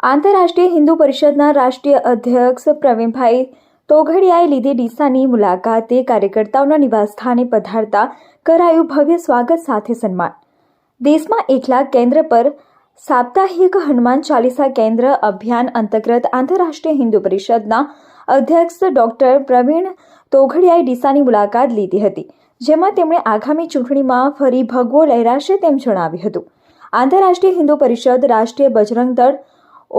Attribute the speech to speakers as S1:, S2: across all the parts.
S1: આંતરરાષ્ટ્રીય હિન્દુ પરિષદના રાષ્ટ્રીય અધ્યક્ષ પ્રવીણભાઈ તોગડિયાએ લીધી ડીસાની મુલાકાતે કાર્યકર્તાઓના નિવાસસ્થાને પધારતા કરાયું ભવ્ય સ્વાગત સાથે સન્માન। દેશમાં 1 લાખ કેન્દ્ર પર સાપ્તાહિક હનુમાન ચાલીસા કેન્દ્ર અભિયાન અંતર્ગત આંતરરાષ્ટ્રીય હિન્દુ પરિષદના અધ્યક્ષ ડોક્ટર પ્રવીણ તોગડિયાએ ડીસાની મુલાકાત લીધી હતી, જેમાં તેમણે આગામી ચૂંટણીમાં ફરી ભગવો લહેરાશે તેમ જણાવ્યું હતું। આંતરરાષ્ટ્રીય હિન્દુ પરિષદ, રાષ્ટ્રીય બજરંગ દળ,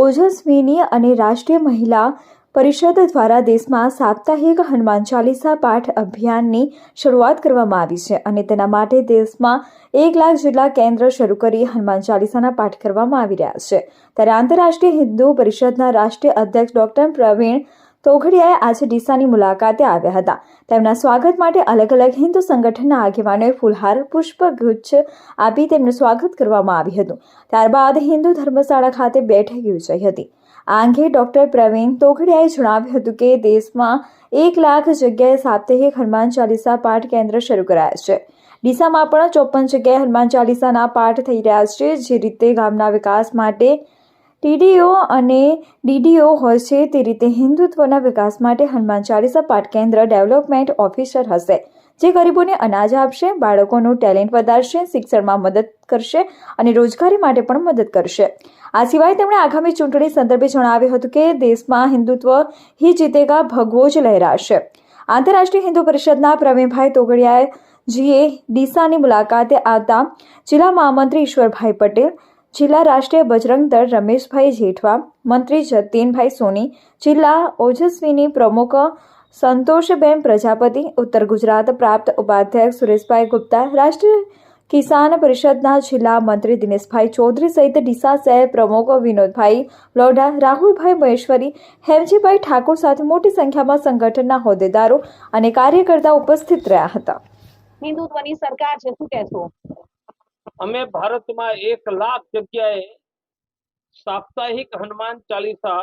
S1: ઓજસ્વીની અને રાષ્ટ્રીય મહિલા પરિષદ દ્વારા દેશમાં સાપ્તાહિક હનુમાન ચાલીસા પાઠ અભિયાનની શરૂઆત કરવામાં આવી છે અને તેના માટે દેશમાં 1 લાખ જેટલા કેન્દ્ર શરૂ કરી હનુમાન ચાલીસાના પાઠ કરવામાં આવી રહ્યા છે। ત્યારે આંતરરાષ્ટ્રીય હિન્દુ પરિષદના રાષ્ટ્રીય અધ્યક્ષ ડોક્ટર પ્રવીણ તોગડિયાએ આજે ડીસાની મુલાકાતે આવ્યા હતા। તેમના સ્વાગત માટે અલગ અલગ હિન્દુ સંગઠનના આગેવાનોએ ફૂલહાર, પુષ્પગુચ્છ આપી તેમનું સ્વાગત કરવામાં આવ્યું હતું। ત્યારબાદ હિન્દુ ધર્મશાળા ખાતે બેઠક યોજાઈ હતી। આ અંગે ડોક્ટર પ્રવીણ તોગડિયાએ જણાવ્યું હતું કે દેશમાં 1 લાખ જગ્યાએ સાપ્તાહિક હનુમાન ચાલીસા પાઠ કેન્દ્ર શરૂ કરાયા છે। ડીસામાં પણ 54 જગ્યાએ હનુમાન ચાલીસાના પાઠ થઈ રહ્યા છે। જે રીતે ગામના વિકાસ માટે ટીડીઓ અને ડીડીઓ હોય છે, તે રીતે હિન્દુત્વના વિકાસ માટે હનુમાન ચાલીસા પાઠ કેન્દ્ર ડેવલપમેન્ટ ઓફિસર હશે, જે ગરીબોને અનાજ આપશે, બાળકોનું ટેલેન્ટ વધારશે, શિક્ષણમાં મદદ કરશે અને રોજગારી માટે પણ મદદ કરશે। આ સિવાય તેમણે આગામી ચૂંટણી સંદર્ભે જણાવ્યું હતું કે દેશમાં હિન્દુત્વ ही જીતેગા ભગવો જ લહેરાશે। આંતરરાષ્ટ્રીય હિન્દુ પરિષદના પ્રવીણભાઈ તોગડિયાજીએ ડીસાની મુલાકાતે આવતા જિલ્લા મહામંત્રી ઈશ્વરભાઈ પટેલ, જિલ્લા રાષ્ટ્રીય બજરંગ દળ રમેશભાઈ જેઠવા, મંત્રી જતીનભાઈ સોની, જિલ્લા ઓજસ્વીની પ્રમુખ સંતોષબેન પ્રજાપતિ, ઉત્તર ગુજરાત પ્રાંત ઉપાધ્યક્ષ સુરેશભાઈ ગુપ્તા, રાષ્ટ્રીય કિસાન પરિષદના જિલ્લા મંત્રી દિનેશભાઈ ચૌધરી સહિત ડીસા શહેર પ્રમુખ વિનોદભાઈ લોઢા, રાહુલભાઈ મહેશ્વરી, હેમજીભાઈ ઠાકોર સાથે મોટી સંખ્યામાં સંગઠનના હોદ્દેદારો અને કાર્યકર્તાઓ ઉપસ્થિત રહ્યા હતા।
S2: હિન્દુત્વની સરકાર છે, શું કહેશો?
S3: અમે ભારતમાં 1 લાખ જગ્યાએ સાપ્તાહિક હનુમાન ચાલીસા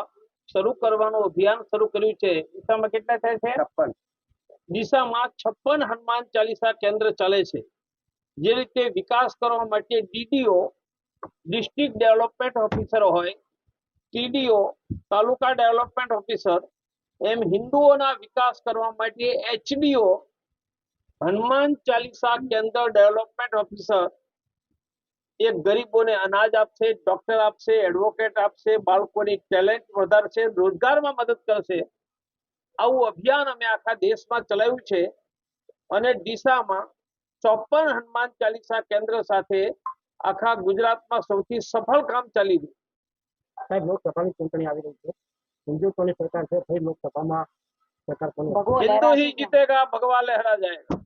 S3: શરૂ કરવાનું અભિયાન શરૂ કર્યું છે। ડીસામાં કેટલા થાય છે? 56। ડીસામાં 56 હનુમાન ચાલીસા કેન્દ્ર ચાલે છે। જે રીતે વિકાસ કરવા માટે ડીડીઓ ડિસ્ટ્રિક્ટ ડેવલપમેન્ટ ઓફિસર હોય, ટીડીઓ તાલુકા ડેવલપમેન્ટ ઓફિસર, એમ હિન્દુઓના વિકાસ કરવા માટે એચડીઓ હનુમાન ચાલીસા કેન્દ્ર ડેવલપમેન્ટ ઓફિસર એક ગરીબોને અનાજ આપશે, ડોક્ટર આપશે, એડવોકેટ આપશે, બાળકોની ટેલેન્ટ વધારશે, રોજગારમાં મદદ કરશે। આવું અભિયાન અમે આખા દેશમાં ચલાવ્યું છે અને ડીસામાં 54 હનુમાન ચાલીસા કેન્દ્ર સાથે આખા ગુજરાતમાં સૌથી સફળ કામ ચાલી રહ્યું છે।
S4: સાહેબ, લોકસભાની ચૂંટણી આવી રહી છે, હિન્દુત્વની સરકાર છે, લોકસભામાં સરકાર
S3: હિન્દુ ही जीतेगा, भगवा लहरा जाएगा।